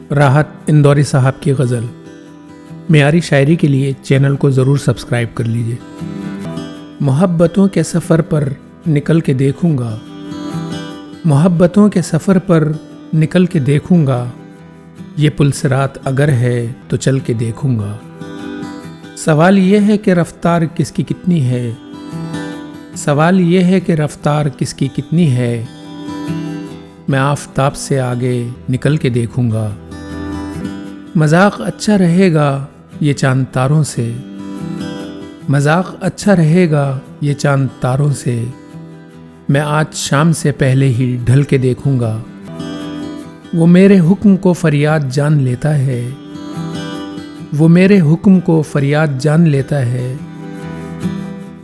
राहत इंदौरी साहब की गज़ल। मेयारी शायरी के लिए चैनल को ज़रूर सब्सक्राइब कर लीजिए। मोहब्बतों के सफ़र पर निकल के देखूंगा, मोहब्बतों के सफ़र पर निकल के देखूंगा, ये पुल सिरात अगर है तो चल के देखूंगा। सवाल ये है कि रफ्तार किसकी कितनी है, सवाल ये है कि रफ्तार किसकी कितनी है, मैं आफताब से आगे निकल के देखूंगा। मजाक अच्छा रहेगा ये चांद तारों से, मजाक अच्छा रहेगा ये चांद तारों से, मैं आज शाम से पहले ही ढल के देखूंगा। वो मेरे हुक्म को फरियाद जान लेता है, वो मेरे हुक्म को फरियाद जान लेता है,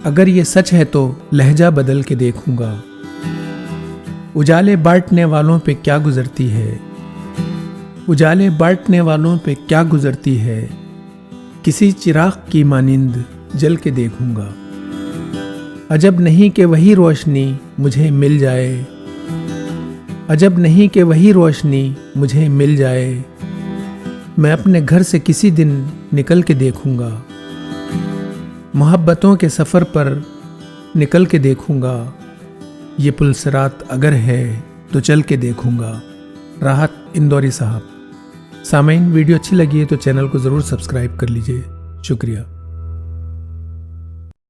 अगर ये सच है तो लहजा बदल के देखूंगा। उजाले बांटने वालों पे क्या गुजरती है, उजाले बांटने वालों पे क्या गुजरती है, किसी चिराग की मानिंद जल के देखूंगा। अजब नहीं कि वही रोशनी मुझे मिल जाए, अजब नहीं कि वही रोशनी मुझे मिल जाए, मैं अपने घर से किसी दिन निकल के देखूंगा। मोहब्बतों के सफ़र पर निकल के देखूंगा, ये पुल सिरात अगर है तो चल के देखूंगा। राहत इंदौरी साहब। सामईन, वीडियो अच्छी लगी है तो चैनल को ज़रूर सब्सक्राइब कर लीजिए। शुक्रिया।